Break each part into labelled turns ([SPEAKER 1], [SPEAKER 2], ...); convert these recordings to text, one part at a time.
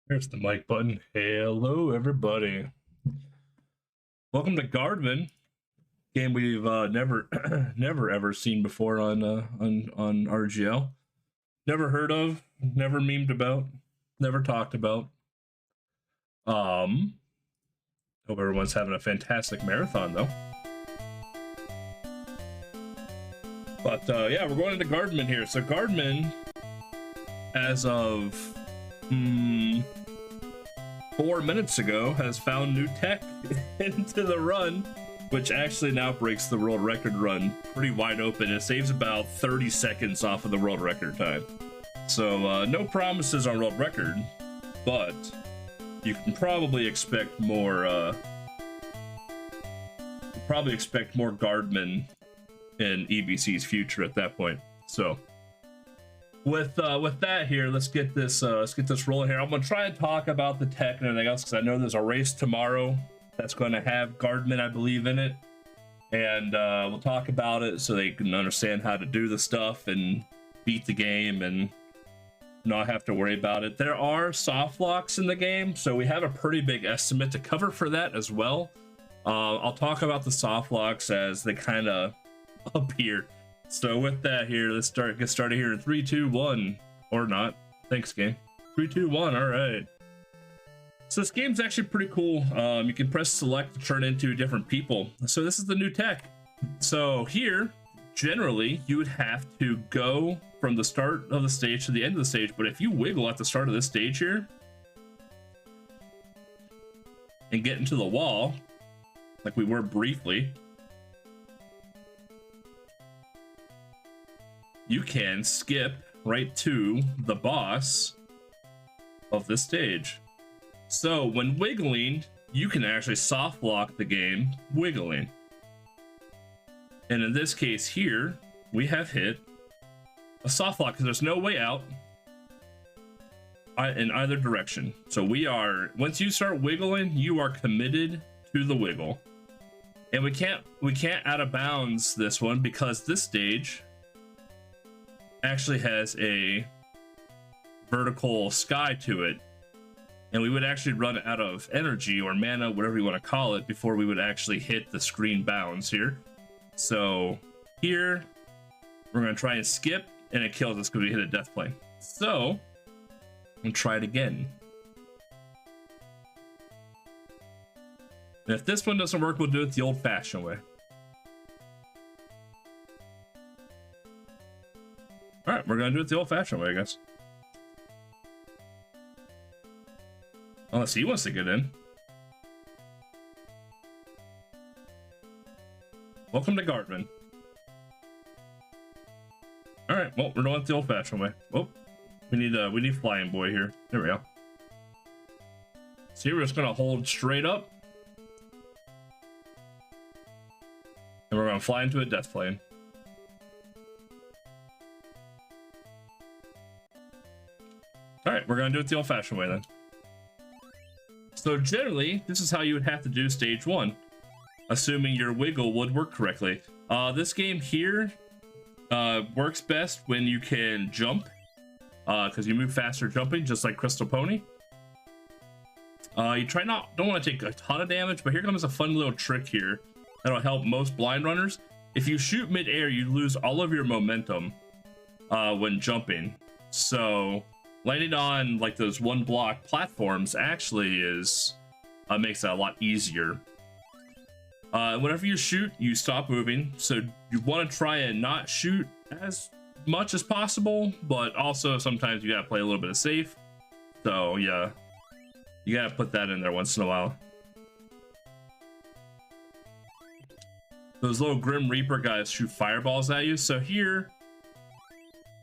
[SPEAKER 1] There's the mic button. Hello, everybody. Welcome to Gardman, game we've never, never ever seen before on RGL. Never heard of, never memed about, never talked about. Hope everyone's having a fantastic marathon though. But yeah, we're going into Gardman here. So Gardman, as of 4 minutes ago, has found new tech into the run, which actually now breaks the world record run pretty wide open. It saves about 30 seconds off of the world record time. So no promises on world record, but you can probably expect more. Gardman in EBC's future at that point. So with that here, let's get this rolling here. I'm gonna try and talk about the tech and everything else because I know there's a race tomorrow that's going to have Gardman, I believe, in it, and we'll talk about it so they can understand how to do the stuff and beat the game and not have to worry about it. There are soft locks in the game, so we have a pretty big estimate to cover for that as well. I'll talk about the soft locks as they kind of appear. So with that here, let's get started here in 3, 2, 1, or not. Thanks, game. 3, 2, 1. All right. So this game's actually pretty cool. You can press select to turn into different people. So this is the new tech. So here, generally, you would have to go from the start of the stage to the end of the stage. But if you wiggle at the start of this stage here and get into the wall, like we were briefly, you can skip right to the boss of this stage. So when wiggling, you can actually soft lock the game wiggling. And in this case here, we have hit a soft lock because there's no way out in either direction. So once you start wiggling, you are committed to the wiggle. And we can't out of bounds this one because this stage actually has a vertical sky to it, and we would actually run out of energy or mana, whatever you want to call it, before we would actually hit the screen bounds here. So here we're going to try and skip, and it kills us because we hit a death plane. So we'll try it again. And if this one doesn't work, we'll do it the old-fashioned way. All right, we're gonna do it the old-fashioned way, I guess. Unless he wants to get in. Welcome to Gardman. All right, well, we're doing it the old-fashioned way. Oh, we need Flying Boy here. There we go. So here we're just gonna hold straight up, and we're gonna fly into a death plane. All right, we're gonna do it the old-fashioned way then. So generally, this is how you would have to do stage 1, assuming your wiggle would work correctly. This game here works best when you can jump, because you move faster jumping, just like Crystal Pony. You don't want to take a ton of damage, but here comes a fun little trick here that'll help most blind runners. If you shoot mid-air, you lose all of your momentum when jumping. So landing on like those one block platforms actually makes that a lot easier. Whenever you shoot, you stop moving, so you want to try and not shoot as much as possible, but also sometimes you gotta play a little bit of safe. So yeah, you gotta put that in there once in a while. Those little Grim Reaper guys shoot fireballs at you. So here,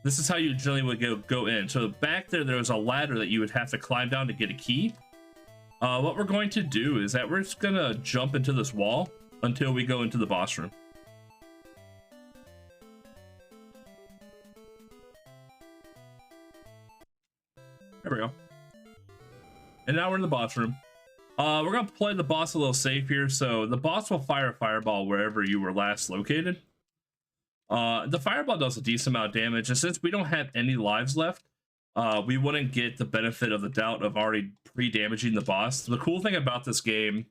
[SPEAKER 1] this is how you generally would go in. So back there was a ladder that you would have to climb down to get a key. What we're going to do is that we're just gonna jump into this wall until we go into the boss room. There we go. And now we're in the boss room. We're gonna play the boss a little safe here. So the boss will fire a fireball wherever you were last located. The fireball does a decent amount of damage, and since we don't have any lives left, we wouldn't get the benefit of the doubt of already pre-damaging the boss. The cool thing about this game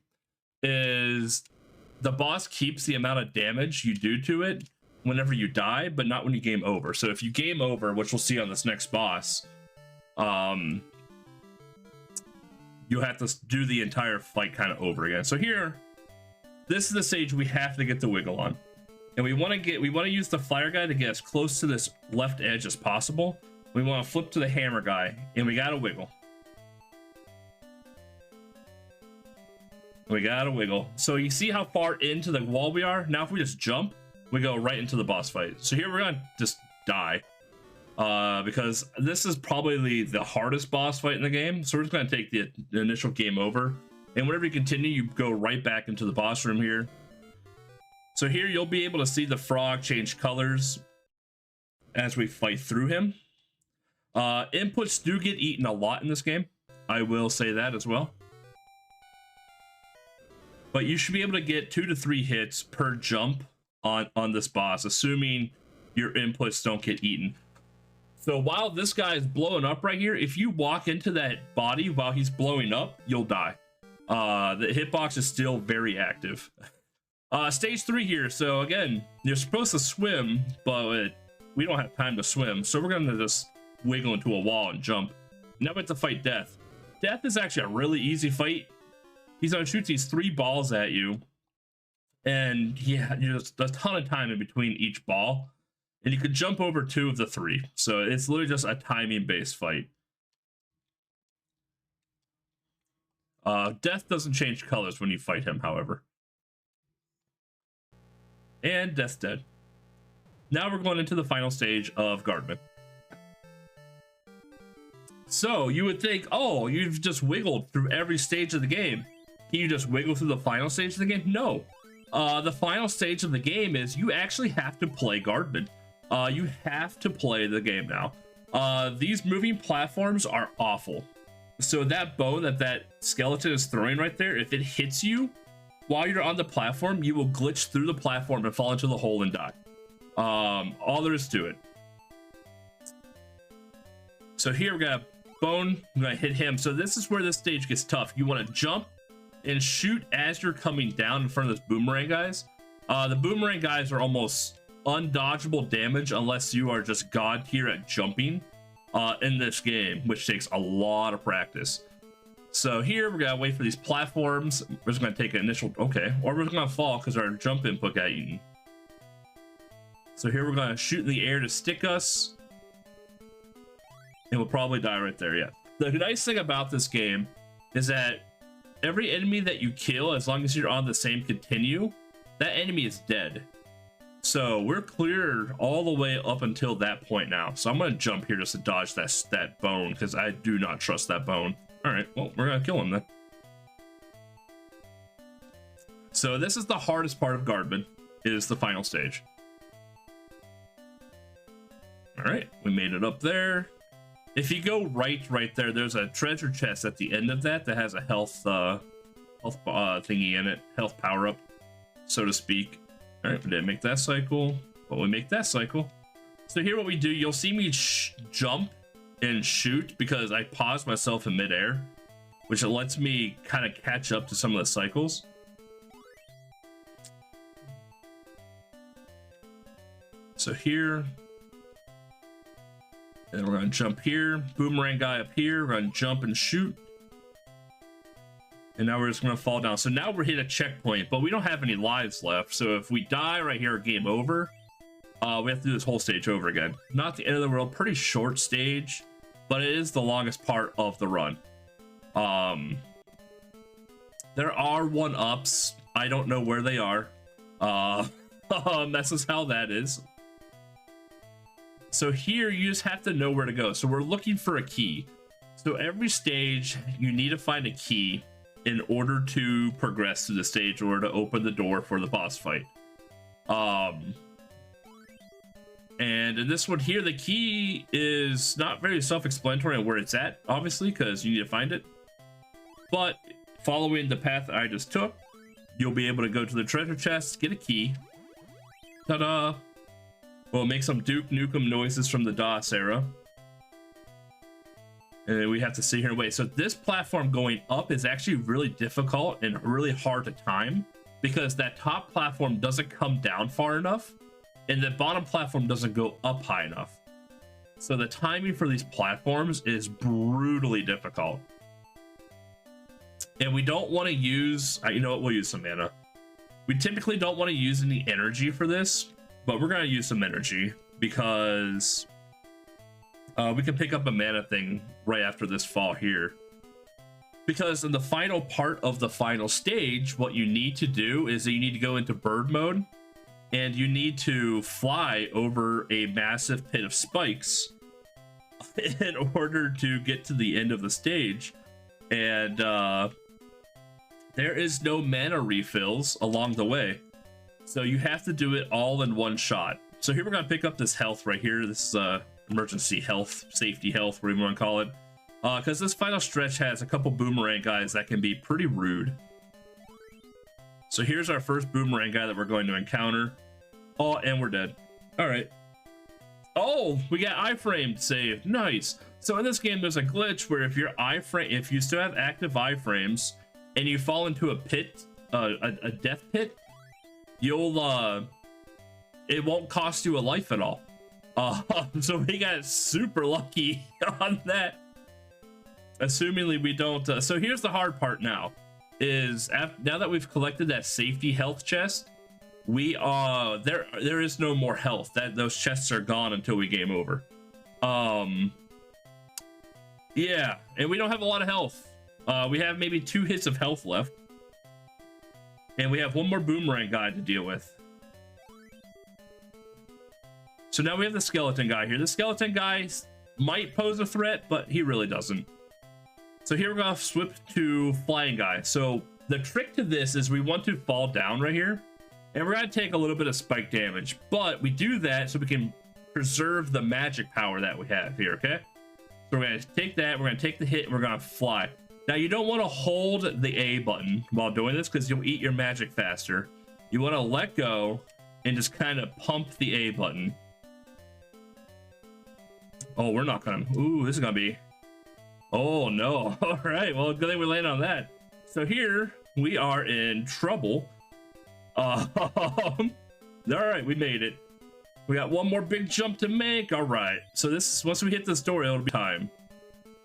[SPEAKER 1] is the boss keeps the amount of damage you do to it whenever you die, but not when you game over. So if you game over, which we'll see on this next boss, you'll have to do the entire fight kind of over again. So here, this is the stage we have to get the wiggle on, and we want to use the fire guy to get as close to this left edge as possible. We want to flip to the hammer guy, and we gotta wiggle. We gotta wiggle. So you see how far into the wall we are? Now if we just jump, we go right into the boss fight. So here we're gonna just die. Because this is probably the hardest boss fight in the game. So we're just gonna take the initial game over. And whenever you continue, you go right back into the boss room here. So here you'll be able to see the frog change colors as we fight through him. Inputs do get eaten a lot in this game. I will say that as well. But you should be able to get 2 to 3 hits per jump on this boss, assuming your inputs don't get eaten. So while this guy is blowing up right here, if you walk into that body while he's blowing up, you'll die. The hitbox is still very active. Stage 3 here. So again, you're supposed to swim, but we don't have time to swim. So we're gonna just wiggle into a wall and jump. Now we have to fight Death. Death is actually a really easy fight. He's gonna shoot these 3 balls at you, and yeah, there's a ton of time in between each ball, and you could jump over 2 of the 3. So it's literally just a timing based fight. Death doesn't change colors when you fight him, however. And Death's dead. Now we're going into the final stage of Gardman. So you would think, oh, you've just wiggled through every stage of the game. Can you just wiggle through the final stage of the game? No. The final stage of the game is you actually have to play Gardman. You have to play the game now. These moving platforms are awful. So that bone that skeleton is throwing right there, if it hits you while you're on the platform, you will glitch through the platform and fall into the hole and die. All there is to it. So here we got bone. I'm gonna hit him. So this is where this stage gets tough. You want to jump and shoot as you're coming down in front of those boomerang guys. The boomerang guys are almost undodgeable damage unless you are just god tier at jumping in this game, which takes a lot of practice. So here we're gonna wait for these platforms. We're just gonna take an initial, okay, or we're gonna fall because our jump input got eaten. So here we're gonna shoot in the air to stick us, and we'll probably die right there. Yeah. The nice thing about this game is that every enemy that you kill, as long as you're on the same continue, that enemy is dead. So we're clear all the way up until that point now. So I'm gonna jump here just to dodge that bone because I do not trust that bone. All right, well, we're gonna kill him then. So this is the hardest part of Gardman, is the final stage. All right, we made it up there. If you go right there, there's a treasure chest at the end of that has a health thingy in it, health power up, so to speak. All right, we didn't make that cycle, but we make that cycle. So here what we do, you'll see me jump and shoot because I paused myself in midair, which lets me kind of catch up to some of the cycles. So here, and we're gonna jump here, boomerang guy up here, we're gonna jump and shoot. And now we're just gonna fall down. So now we're hit a checkpoint, but we don't have any lives left. So if we die right here, game over. We have to do this whole stage over again. Not the end of the world, pretty short stage, but it is the longest part of the run. There are 1-ups. I don't know where they are. This is how that is. So here you just have to know where to go. So we're looking for a key. So every stage you need to find a key in order to progress through the stage or to open the door for the boss fight. And in this one here, the key is not very self-explanatory on where it's at, obviously, because you need to find it. But following the path I just took, you'll be able to go to the treasure chest, get a key. Ta-da! We'll make some Duke Nukem noises from the DOS era. And then we have to sit here and wait. So this platform going up is actually really difficult and really hard to time, because that top platform doesn't come down far enough and the bottom platform doesn't go up high enough. So the timing for these platforms is brutally difficult. And we don't want to use, you know what, we'll use some mana. We typically don't want to use any energy for this, but we're going to use some energy because we can pick up a mana thing right after this fall here. Because in the final part of the final stage, what you need to do is that you need to go into bird mode and you need to fly over a massive pit of spikes in order to get to the end of the stage. And there is no mana refills along the way. So you have to do it all in one shot. So here we're going to pick up this health right here. This is emergency health, safety health, whatever you want to call it. Because this final stretch has a couple boomerang guys that can be pretty rude. So here's our first boomerang guy that we're going to encounter. Oh, and we're dead. All right. Oh, we got iframe saved. Nice. So in this game, there's a glitch where if you still have active iframes and you fall into a pit, a death pit, you'll it won't cost you a life at all. So we got super lucky on that. Assumingly we don't. So here's the hard part now, is now that we've collected that safety health chest, we there is no more health. Those chests are gone until we game over. Yeah, and we don't have a lot of health. We have maybe 2 hits of health left, and we have one more boomerang guy to deal with. So now we have the skeleton guy here. The skeleton guy might pose a threat, but he really doesn't. So here we're gonna switch to flying guy. So the trick to this is we want to fall down right here, and we're gonna take a little bit of spike damage, but we do that so we can preserve the magic power that we have here, okay? So we're gonna take that, we're gonna take the hit, and we're gonna fly. Now you don't want to hold the A button while doing this because you'll eat your magic faster. You want to let go and just kind of pump the A button. Oh, we're not gonna, ooh, this is gonna be, oh no. All right, well, good thing we landed on that. So here we are in trouble. All right, we made it. We got one more big jump to make. All right, so this, once we hit this door, it'll be time.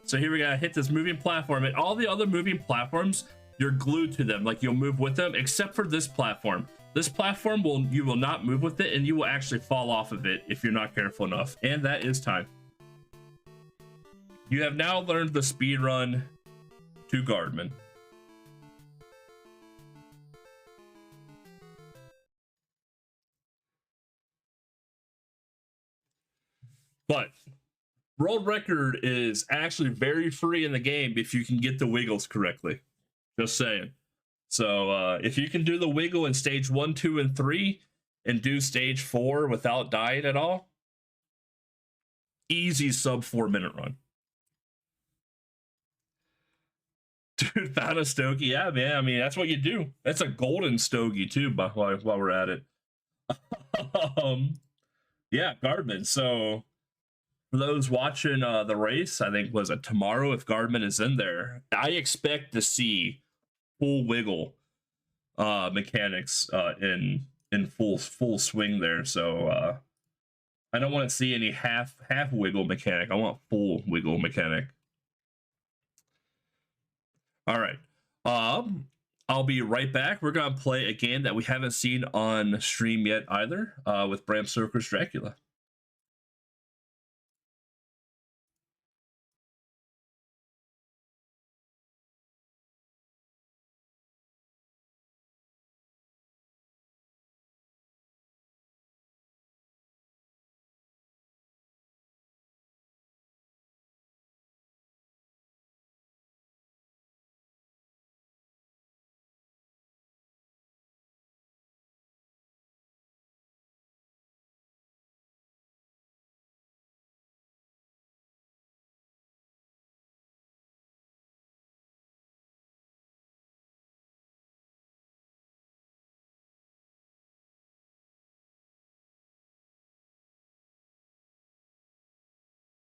[SPEAKER 1] So here we gotta hit this moving platform, and all the other moving platforms, you're glued to them, like you'll move with them, except for this platform. This platform you will not move with it, and you will actually fall off of it if you're not careful enough. And that is time. You have now learned the speed run to Gardman. But world record is actually very free in the game if you can get the wiggles correctly. Just saying. So if you can do the wiggle in stage 1, 2, and 3 and do stage 4 without dying at all, easy sub 4-minute run. Dude, found a stogie. Yeah, man. I mean, that's what you do. That's a golden stogie too, but while we're at it. Yeah, Gardman. So for those watching the race, I think was it tomorrow, if Gardman is in there, I expect to see full wiggle mechanics in full swing there. So I don't want to see any half wiggle mechanic. I want full wiggle mechanic. All right, I'll be right back. We're gonna play a game that we haven't seen on stream yet either, with Bram Stoker's Dracula.